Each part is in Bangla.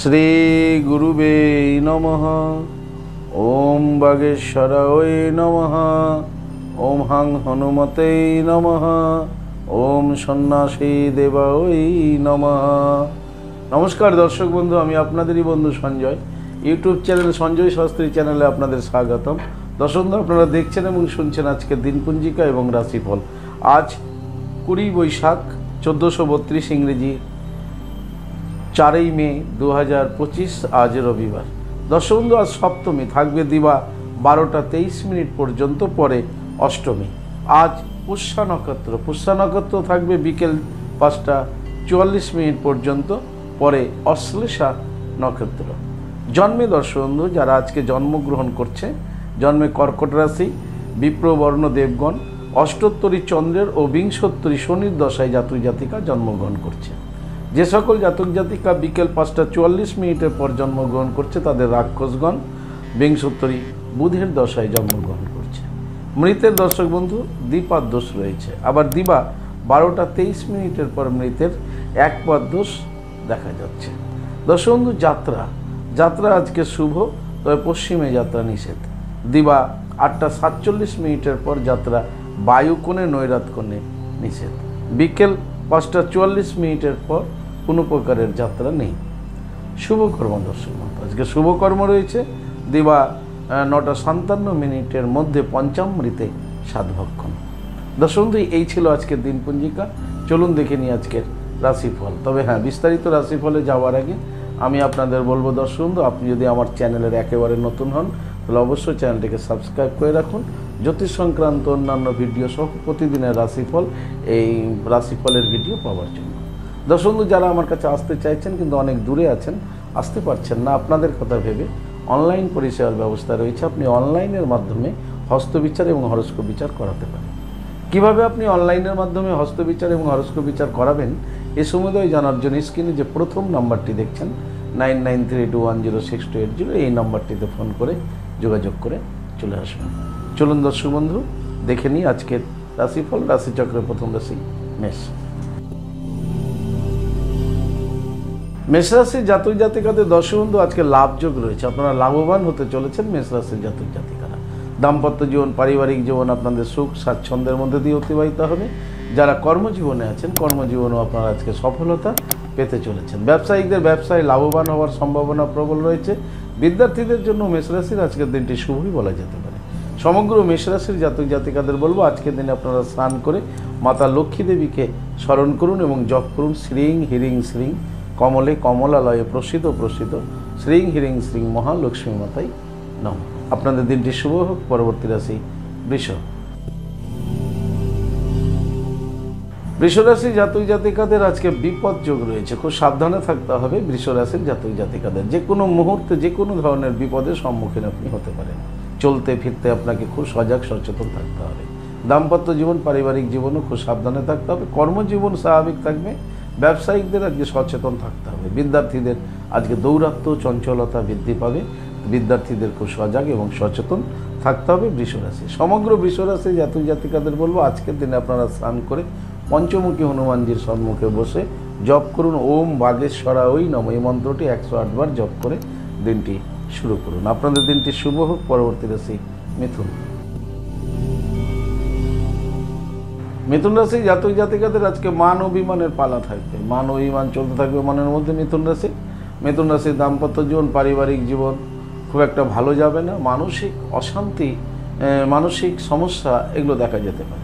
শ্রী গুরুবে নমঃ। ওম বাগেশ্বরায় নমঃ। ওম হাং হনুমতে নমঃ। ওম সন্ন্যাসী দেবায় নমঃ। নমস্কার দর্শক বন্ধু, আমি আপনাদেরই বন্ধু সঞ্জয়। ইউটিউব চ্যানেল সঞ্জয় শাস্ত্রী চ্যানেলে আপনাদের স্বাগতম। দর্শক বন্ধু, আপনারা দেখছেন এবং শুনছেন আজকের দিনপঞ্জিকা এবং রাশিফল। আজ 20 বৈশাখ 1432 ইংরেজি 4 মে 2025, আজ রবিবার। দর্শক বন্ধু, আজ সপ্তমী, থাকবে দিবা 12টা 23 মিনিট পর্যন্ত, পরে অষ্টমী। আজ পুষ্যা নক্ষত্র, পুষ্যা নক্ষত্র থাকবে বিকেল 5টা 44 মিনিট পর্যন্ত, পরে অশ্লেষা নক্ষত্র। জন্মে দর্শক বন্ধু, যারা আজকে জন্মগ্রহণ করছে, জন্মে কর্কট রাশি, বিপ্রবর্ণ দেবগণ, অষ্টোত্তরী চন্দ্রের ও বিংশোত্তরী শনির দশায় জাতক জাতিকা জন্মগ্রহণ করছে। যে সকল জাতক জাতিকা বিকেল 5টা 44 মিনিটের পর জন্মগ্রহণ করছে, তাদের রাক্ষসগণ বিংশোত্তরী বুধের দশায় জন্মগ্রহণ করছে। মৃতের দর্শক বন্ধু দ্বিপাদ দোষ রয়েছে, আবার দিবা 12টা 23 মিনিটের পর মৃতের একপাদ দোষ দেখা যাচ্ছে। দর্শক বন্ধু, যাত্রা যাত্রা আজকে শুভ, তবে পশ্চিমে যাত্রা নিষেধ। দিবা 8টা 47 মিনিটের পর যাত্রা বায়ুকোণে নৈরাত কোণে নিষেধ। বিকেল 5টা 44 মিনিটের পর কোনো প্রকারের যাত্রা নেই। শুভকর্ম দর্শক বন্ধু, আজকে শুভকর্ম রয়েছে দিবা 9টা 57 মিনিটের মধ্যে পঞ্চামৃতে সাতভক্ষণ। দর্শক বন্ধু, এই ছিল আজকের দিনপঞ্জিকা। চলুন দেখে নিই আজকের রাশিফল। তবে হ্যাঁ, বিস্তারিত রাশিফলে যাওয়ার আগে আমি আপনাদের বলবো দর্শক বন্ধু, আপনি যদি আমার চ্যানেলের একেবারে নতুন হন, তাহলে অবশ্যই চ্যানেলটিকে সাবস্ক্রাইব করে রাখুন। জ্যোতিষ সংক্রান্ত অন্যান্য ভিডিও সহ প্রতিদিনের রাশিফল, এই রাশিফলের ভিডিও পাওয়ার জন্য। দর্শক বন্ধু, যারা আমার কাছে আসতে চাইছেন কিন্তু অনেক দূরে আছেন, আসতে পারছেন না, আপনাদের কথা ভেবে অনলাইন পরিষেবার ব্যবস্থা রয়েছে। আপনি অনলাইনের মাধ্যমে হস্তবিচার এবং হরস্কোপ বিচার করাতে পারেন। কিভাবে আপনি অনলাইনের মাধ্যমে হস্তবিচার এবং হরস্কোপ বিচার করাবেন, এ সমুদয় জানার জন্য স্ক্রিনে যে প্রথম নাম্বারটি দেখছেন 9932106280, এই নাম্বারটিতে ফোন করে যোগাযোগ করে চলে আসবেন। চলুন দর্শক বন্ধু, দেখে নিই আজকের রাশিফল। রাশিচক্রের প্রথম রাশি মেষ। মেষ রাশির জাতক জাতিকাদের দর্শক বন্ধু, আজকে লাভযোগ রয়েছে, আপনারা লাভবান হতে চলেছেন। মেষ রাশির জাতক জাতিকারা দাম্পত্য জীবন, পারিবারিক জীবন আপনাদের সুখ স্বাচ্ছন্দ্যের মধ্যে দিয়ে অতিবাহিত হবে। যারা কর্মজীবনে আছেন, কর্মজীবনেও আপনারা আজকে সফলতা পেতে চলেছেন। ব্যবসায়িকদের ব্যবসায় লাভবান হওয়ার সম্ভাবনা প্রবল রয়েছে। বিদ্যার্থীদের জন্য মেষ রাশির আজকের দিনটি শুভই বলা যেতে পারে। সমগ্র মেষ রাশির জাতক জাতিকাদের বলবো, আজকের দিনে আপনারা স্নান করে মাতা লক্ষ্মী দেবীকে স্মরণ করুন এবং জপ করুন শ্রীং হিরিং শ্রীং কমলে কমলালয়ে প্রসিদ্ধ প্রসিদ্ধ শ্রীং হিরিং শ্রীং মহালক্ষ্মী মাতাই নমঃ। আপনাদের দিনটি শুভ হোক। পরবর্তী রাশি বৃষ। বৃষ রাশির জাতক জাতিকাদের আজকে বিপদ যোগ রয়েছে, খুব সাবধানে থাকতে হবে। বৃষ রাশির জাতক জাতিকাদের যে কোনো মুহূর্তে যে কোনো ধরনের বিপদের সম্মুখীন আপনি হতে পারেন। চলতে ফিরতে আপনাকে খুব সজাগ সচেতন থাকতে হবে। দাম্পত্য জীবন, পারিবারিক জীবনও খুব সাবধানে থাকতে হবে। কর্মজীবন স্বাভাবিক থাকবে। ব্যবসায়িকদের আজকে সচেতন থাকতে হবে। বিদ্যার্থীদের আজকে দৌরাত্ম্য চঞ্চলতা বৃদ্ধি পাবে। বিদ্যার্থীদের খুব সজাগ এবং সচেতন থাকতে হবে বৃষ রাশি। সমগ্র বৃষ রাশি জাতক জাতিকাদের বলবো, আজকের দিনে আপনারা স্নান করে পঞ্চমুখী হনুমানজির সম্মুখে বসে জপ করুন ওম বাগেশ্বরায় নমঃ। এই মন্ত্রটি 108 বার জপ করে দিনটি শুরু করুন। আপনাদের দিনটি শুভ হোক। পরবর্তী রাশি মিথুন। মিথুন রাশি জাতক জাতিকাদের আজকে মান অভিমানের পালা থাকবে। মান অভিমান চলতে থাকবে মনের মধ্যে মিথুন রাশি। মিথুন রাশির দাম্পত্য জীবন, পারিবারিক জীবন খুব একটা ভালো যাবে না। মানসিক অশান্তি, মানসিক সমস্যা এগুলো দেখা যেতে পারে।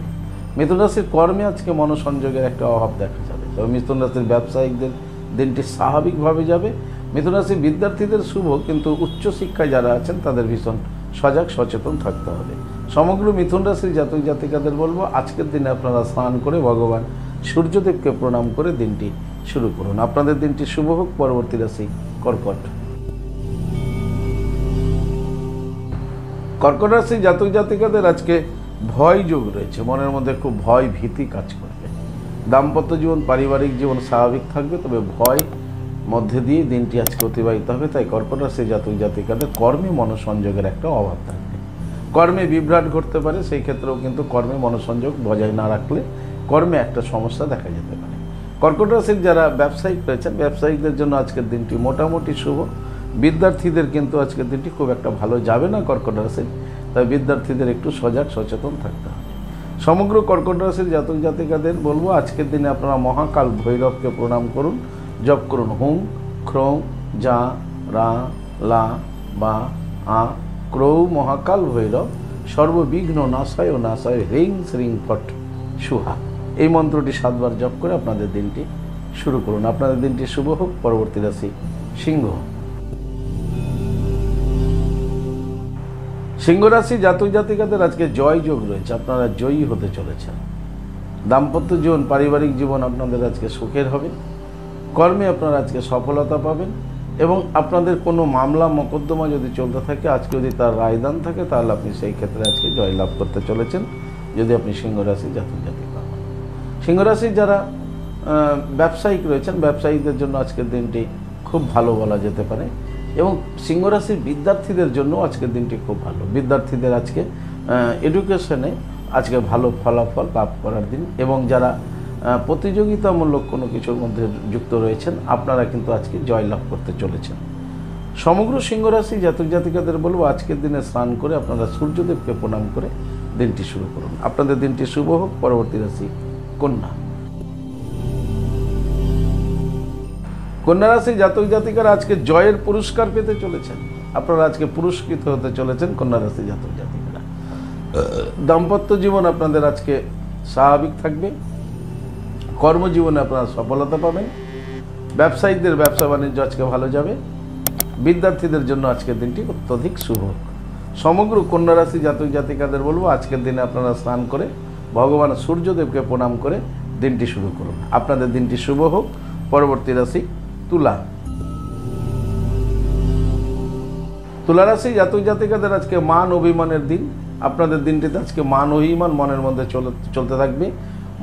মিথুন রাশির কর্মে আজকে মনোসংযোগের একটা অভাব দেখা যাবে। তবে মিথুন রাশির ব্যবসায়িকদের দিনটি স্বাভাবিকভাবে যাবে। মিথুন রাশির বিদ্যার্থীদের শুভ, কিন্তু উচ্চশিক্ষায় যারা আছেন তাদের ভীষণ সজাগ সচেতন থাকতে হবে। সমগ্র মিথুন রাশির জাতক জাতিকাদের বলবো, আজকের দিনে আপনারা স্নান করে ভগবান সূর্যদেবকে প্রণাম করে দিনটি শুরু করুন। আপনাদের দিনটি শুভ হোক। পরবর্তী রাশি কর্কট। কর্কট রাশির জাতক জাতিকাদের আজকে ভয় যোগ রয়েছে, মনের মধ্যে খুব ভয় ভীতি কাজ করবে। দাম্পত্য জীবন, পারিবারিক জীবন স্বাভাবিক থাকবে, তবে ভয় মধ্যে দিয়ে দিনটি আজকে অতিবাহিত হবে। তাই কর্কট রাশির জাতক জাতিকাদের কর্মে মনোসংযোগের একটা অভাব থাকবে। কর্মে বিভ্রাট ঘটতে পারে, সেই ক্ষেত্রেও কিন্তু কর্মে মনোসংযোগ বজায় না রাখলে কর্মে একটা সমস্যা দেখা যেতে পারে। কর্কট রাশির যারা ব্যবসায়িক রয়েছেন, ব্যবসায়িকদের জন্য আজকের দিনটি মোটামুটি শুভ। বিদ্যার্থীদের কিন্তু আজকের দিনটি খুব একটা ভালো যাবে না কর্কট রাশির, তাই বিদ্যার্থীদের একটু সজাগ সচেতন থাকতে হবে। সমগ্র কর্কট রাশির জাতক জাতিকাদের বলবো আজকের দিনে আপনারা মহাকাল ভৈরবকে প্রণাম করুন, জপ করুন হুম খ্রৌং যা রা লা বা আ ক্রৌ মহাকাল ভৈরব সর্ববিঘ্ন নাশায় ও নাশায় হ্রিং শ্রিং ফট সুহা। এই মন্ত্রটি 7 বার জপ করে আপনাদের দিনটি শুরু করুন। আপনাদের দিনটি শুভ হোক। পরবর্তী রাশি সিংহ। সিংহ রাশি জাতক জাতিকাদের আজকে জয় যোগ রয়েছে, আপনারা জয়ী হতে চলেছেন। দাম্পত্য জীবন, পারিবারিক জীবন আপনাদের আজকে সুখের হবে। কর্মে আপনারা আজকে সফলতা পাবেন এবং আপনাদের কোনো মামলা মোকদ্দমা যদি চলতে থাকে, আজকে যদি তার রায়দান থাকে, তাহলে আপনি সেই ক্ষেত্রে আজকে জয় লাভ করতে চলেছেন, যদি আপনি সিংহ রাশি জাতক জাতিকা হন। সিংহ রাশির যারা ব্যবসায়িক রয়েছেন, ব্যবসায়িকদের জন্য আজকের দিনটি খুব ভালো বলা যেতে পারে এবং সিংহ রাশির বিদ্যার্থীদের জন্য আজকের দিনটি খুব ভালো। বিদ্যার্থীদের আজকে এডুকেশনে আজকে ভালো ফলাফল লাভ করার দিন এবং যারা প্রতিযোগিতামূলক কোনো কিছুর মধ্যে যুক্ত রয়েছেন, আপনারা কিন্তু আজকে জয়লাভ করতে চলেছেন। সমগ্র সিংহ রাশি জাতক জাতিকাদের বলবো আজকের দিনে স্নান করে আপনারা সূর্যদেবকে প্রণাম করে দিনটি শুরু করুন। আপনাদের দিনটি শুভ হোক। পরবর্তী রাশি কন্যা। কন্যা রাশি জাতক জাতিকারা আজকে জয়ের পুরস্কার পেতে চলেছেন। আপনারা আজকে পুরস্কৃত হতে চলেছেন কন্যা রাশি জাতক জাতিকারা। দাম্পত্য জীবন আপনাদের আজকে স্বাভাবিক থাকবে। কর্মজীবনে আপনারা সফলতা পাবেন। ব্যবসায়িকদের ব্যবসা বাণিজ্য আজকে ভালো যাবে। বিদ্যার্থীদের জন্য আজকের দিনটি অত্যধিক শুভ হোক। সমগ্র কন্যা রাশি জাতক জাতিকাদের বলবো আজকের দিনে আপনারা স্নান করে ভগবান সূর্যদেবকে প্রণাম করে দিনটি শুরু করুন। আপনাদের দিনটি শুভ হোক। পরবর্তী রাশি তুলা। তুলা রাশি জাতক জাতিকাদের আজকে মান অভিমানের দিন। আপনাদের দিনটিতে আজকে মান অভিমান মনের মধ্যে চলতে থাকবে।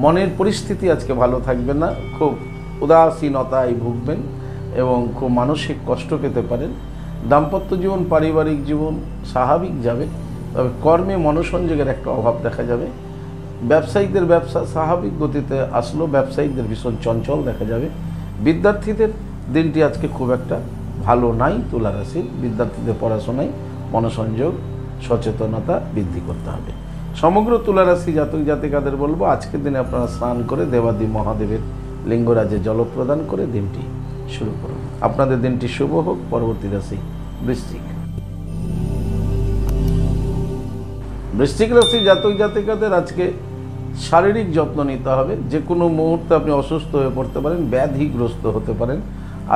মনের পরিস্থিতি আজকে ভালো থাকবে না, খুব উদাসীনতায় ভুগবেন এবং খুব মানসিক কষ্ট পেতে পারেন। দাম্পত্য জীবন, পারিবারিক জীবন স্বাভাবিক যাবে, তবে কর্মে মনোসংযোগের একটা অভাব দেখা যাবে। ব্যবসায়িকদের ব্যবসা স্বাভাবিক গতিতে আসলো, ব্যবসায়িকদের ভীষণ চঞ্চল দেখা যাবে। বিদ্যার্থীদের দিনটি আজকে খুব একটা ভালো নাই। তুলা রাশির বিদ্যার্থীদের পড়াশোনায় মনোসংযোগ, সচেতনতা বৃদ্ধি করতে হবে। সমগ্র তুলা রাশি জাতক জাতিকাদের বলবো আজকের দিনে আপনারা স্নান করে দেবাদি মহাদেবের লিঙ্গরাজে জল প্রদান করে দিনটি শুরু করুন। আপনাদের দিনটি শুভ হোক। পরবর্তী রাশি বৃশ্চিক। বৃশ্চিক রাশি জাতক জাতিকাদের আজকে শারীরিক যত্ন নিতে হবে। যে কোনো মুহূর্তে আপনি অসুস্থ হয়ে পড়তে পারেন, ব্যাধিগ্রস্ত হতে পারেন।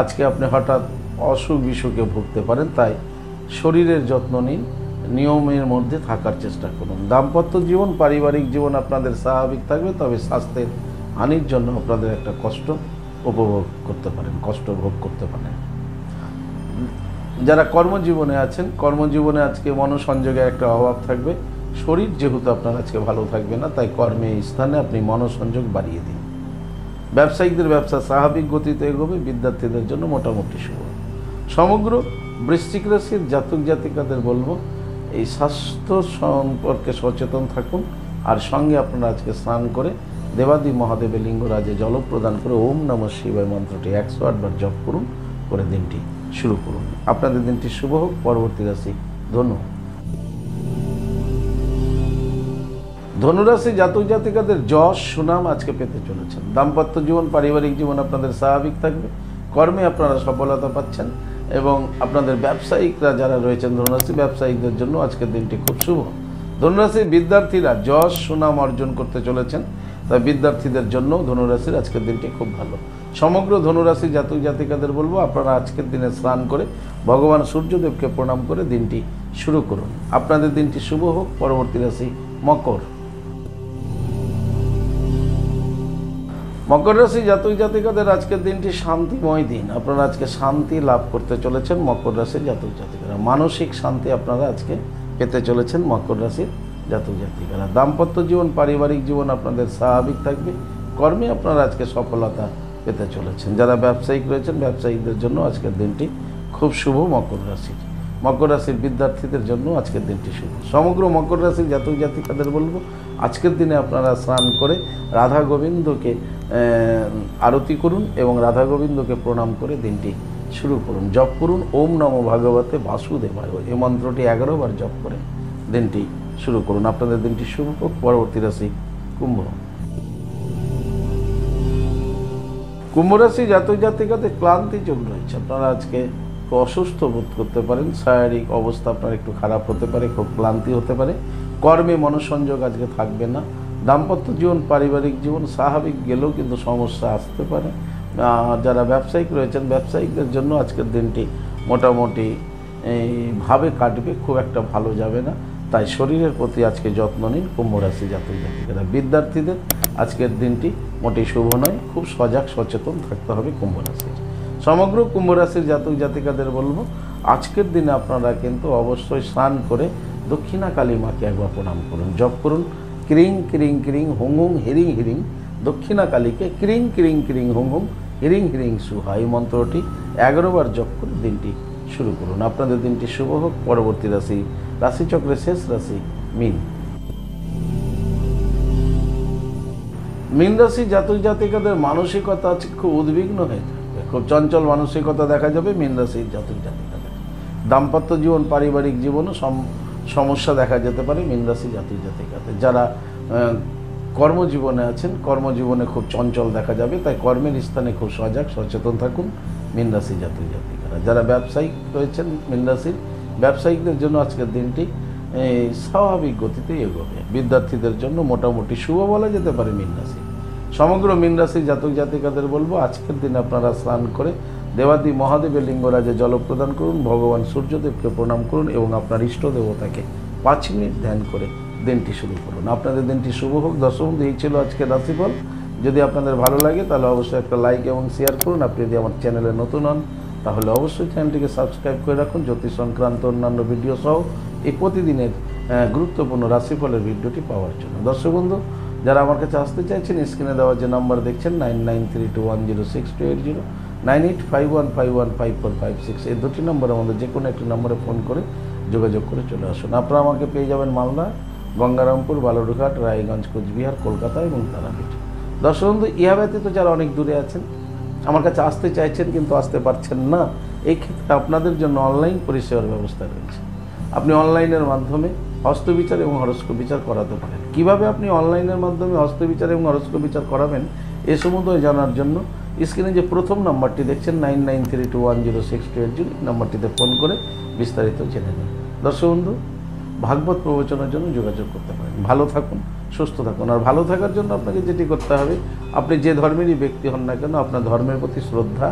আজকে আপনি হঠাৎ অসুখ বিসুখে ভুগতে পারেন, তাই শরীরের যত্ন নিন, নিয়মের মধ্যে থাকার চেষ্টা করুন। দাম্পত্য জীবন, পারিবারিক জীবন আপনাদের স্বাভাবিক থাকবে, তবে স্বাস্থ্যের হানির জন্য আপনাদের একটা কষ্ট উপভোগ করতে পারেন, কষ্ট ভোগ করতে পারেন। যারা কর্মজীবনে আছেন, কর্মজীবনে আজকে মনোসংযোগের একটা অভাব থাকবে। শরীর যেহেতু আপনার আজকে ভালো থাকবে না, তাই কর্মের স্থানে আপনি মনোসংযোগ বাড়িয়ে দিন। ব্যবসায়িকদের ব্যবসা স্বাভাবিক গতিতে এগোবে। বিদ্যার্থীদের জন্য মোটামুটি শুভ। সমগ্র বৃশ্চিক রাশির জাতক জাতিকাদের বলবো এই স্বাস্থ্য সম্পর্কে সচেতন থাকুন, আর সঙ্গে আপনারা আজকে স্নান করে দেবাদি মহাদেবের লিঙ্গরাজে জল প্রদান করে ওম নমঃ শিবায় মন্ত্রটি 108 বার জপ করুন, করে দিনটি শুরু করুন। আপনাদের দিনটি শুভ হোক। পরবর্তী রাশি ধনু। ধনুরাশি জাতক জাতিকাদের যশ সুনাম আজকে পেতে চলেছেন। দাম্পত্য জীবন, পারিবারিক জীবন আপনাদের স্বাভাবিক থাকবে। কর্মে আপনারা সফলতা পাচ্ছেন এবং আপনাদের ব্যবসায়িকরা যারা রয়েছেন ধনুরাশি, ব্যবসায়িকদের জন্য আজকের দিনটি খুব শুভ। ধনুরাশির বিদ্যার্থীরা যশ সুনাম অর্জন করতে চলেছেন, তাই বিদ্যার্থীদের জন্য ধনুরাশির আজকের দিনটি খুব ভালো। সমগ্র ধনুরাশি জাতক জাতিকাদের বলবো আপনারা আজকের দিনে স্নান করে ভগবান সূর্যদেবকে প্রণাম করে দিনটি শুরু করুন। আপনাদের দিনটি শুভ হোক। পরবর্তী রাশি মকর। মকর রাশি জাতক জাতিকাদের আজকের দিনটি শান্তিময় দিন। আপনারা আজকে শান্তি লাভ করতে চলেছেন মকর রাশির জাতক জাতিকারা। মানসিক শান্তি আপনারা আজকে পেতে চলেছেন মকর রাশির জাতক জাতিকারা। দাম্পত্য জীবন, পারিবারিক জীবন আপনাদের স্বাভাবিক থাকবে। কর্মে আপনারা আজকে সফলতা পেতে চলেছেন। যারা ব্যবসায়িক রয়েছেন, ব্যবসায়িকদের জন্য আজকের দিনটি খুব শুভ মকর রাশির। মকর রাশির বিদ্যার্থীদের জন্য আজকের দিনটি শুভ। সমগ্র মকর রাশির জাতক জাতিকাদের বলবো আজকের দিনে আপনারা স্নান করে রাধা গোবিন্দকে আরতি করুন এবং রাধা গোবিন্দকে প্রণাম করে দিনটি শুরু করুন। জপ করুন ওম নমো ভাগবতে বাসুদেবায়, এই মন্ত্রটি 11 বার জপ করে দিনটি শুরু করুন। আপনাদের দিনটি শুভ হোক। পরবর্তী রাশি কুম্ভ। কুম্ভ রাশি জাতক জাতিকাদের ক্লান্তি যোগ রয়েছে। আপনারা আজকে খুব অসুস্থ বোধ করতে পারেন, শারীরিক অবস্থা আপনার একটু খারাপ হতে পারে, খুব ক্লান্তি হতে পারে, কর্মে মনোসংযোগ আজকে থাকবে না। দাম্পত্য জীবন পারিবারিক জীবন স্বাভাবিক গেলেও কিন্তু সমস্যা আসতে পারে। যারা ব্যবসায়িক রয়েছেন ব্যবসায়িকদের জন্য আজকের দিনটি মোটামুটি ভাবে কাটবে, খুব একটা ভালো যাবে না। তাই শরীরের প্রতি আজকে যত্ন নিন কুম্ভ রাশি জাতক জাতিকারা। বিদ্যার্থীদের আজকের দিনটি মোটেই শুভ নয়, খুব সজাগ সচেতন থাকতে হবে কুম্ভ রাশির। সমগ্র কুম্ভ রাশির জাতক জাতিকাদের বলবো আজকের দিনে আপনারা কিন্তু অবশ্যই স্নান করে দক্ষিণা কালী মাকে একবার প্রণাম করুন। জপ করুন ক্রিং ক্রিং ক্রিং হুং হুং হিরিং হিরিং। দক্ষিণা কালীকে ক্রিং ক্রিং ক্রিং হুং হুং হিরিং হিরিং সুহা, এই মন্ত্রটি 11 বার জপ করে দিনটি শুরু করুন। আপনাদের দিনটি শুভ হোক। পরবর্তী রাশি রাশিচক্রের শেষ রাশি মীন। মীন রাশি জাতক জাতিকাদের মানসিকতা আজকে খুব উদ্বিগ্ন হয়ে থাকবে, খুব চঞ্চল মানসিকতা দেখা যাবে মীন রাশির জাতক জাতিকাদের। দাম্পত্য জীবন পারিবারিক জীবনও সমস্যা দেখা যেতে পারে মীন রাশি জাতক জাতিকাদের। যারা কর্মজীবনে আছেন কর্মজীবনে খুব চঞ্চল দেখা যাবে, তাই কর্মের স্থানে খুব সজাগ সচেতন থাকুন মীন রাশি জাতক জাতিকারা। যারা ব্যবসায়িক রয়েছেন মীন রাশির ব্যবসায়িকদের জন্য আজকের দিনটি স্বাভাবিক গতিতে এগোবে। বিদ্যার্থীদের জন্য মোটামুটি শুভ বলা যেতে পারে মীন রাশি। সমগ্র মীন রাশির জাতক জাতিকাদের বলবো আজকের দিন আপনারা স্নান করে দেবাদি মহাদেবের লিঙ্গরাজে জল প্রদান করুন, ভগবান সূর্যদেবকে প্রণাম করুন এবং আপনার ইষ্ট দেবতাকে 5 মিনিট ধ্যান করে দিনটি শুরু করুন। আপনাদের দিনটি শুভ হোক। দর্শক বন্ধু, এই ছিল আজকের রাশিফল। যদি আপনাদের ভালো লাগে তাহলে অবশ্যই একটা লাইক এবং শেয়ার করুন। আপনি যদি আমার চ্যানেলে নতুন হন তাহলে অবশ্যই চ্যানেলটিকে সাবস্ক্রাইব করে রাখুন জ্যোতিষ সংক্রান্ত অন্যান্য ভিডিও সহ এই প্রতিদিনের গুরুত্বপূর্ণ রাশিফলের ভিডিওটি পাওয়ার জন্য। দর্শক বন্ধু, যারা আমার কাছে আসতে চাইছেন স্ক্রিনে দেওয়া যে নাম্বার দেখছেন 9932106280, 9851515456, এই দুটি নম্বরের মধ্যে যে কোনো একটি নম্বরে ফোন করে যোগাযোগ করে চলে আসুন। আপনারা আমাকে পেয়ে যাবেন মালদা, গঙ্গারামপুর, বালুরঘাট, রায়গঞ্জ, কোচবিহার, কলকাতা এবং তারাপীঠ। দর্শক বন্ধু, ইহা ব্যতীত যারা অনেক দূরে আছেন আমার কাছে আসতে চাইছেন কিন্তু আসতে পারছেন না, এই ক্ষেত্রে আপনাদের জন্য অনলাইন পরিষেবার ব্যবস্থা রয়েছে। আপনি অনলাইনের মাধ্যমে হস্তবিচার এবং হরস্কোপ বিচার করাতে পারেন। কিভাবে আপনি অনলাইনের মাধ্যমে হস্তবিচার এবং হরস্কোপ বিচার করাবেন এ সম্বন্ধে জানার জন্য স্ক্রিনে যে প্রথম নাম্বারটি দেখছেন 9932106280, নাম্বারটিতে ফোন করে বিস্তারিত জেনে নিন। দর্শক বন্ধু, ভাগবত প্রবচনের জন্য যোগাযোগ করতে পারেন। ভালো থাকুন, সুস্থ থাকুন। আর ভালো থাকার জন্য আপনাকে যেটি করতে হবে, আপনি যে ধর্মেরই ব্যক্তি হন না কেন আপনার ধর্মের প্রতি শ্রদ্ধা,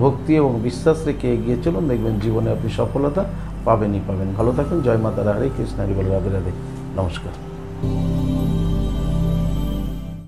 ভক্তি এবং বিশ্বাস রেখে এগিয়ে চলুন, দেখবেন জীবনে আপনি সফলতা পাবেনই পাবেন। ভালো থাকুন। জয় মাতা, হরে কৃষ্ণ, হরি বল, রাধে রাধে, নমস্কার।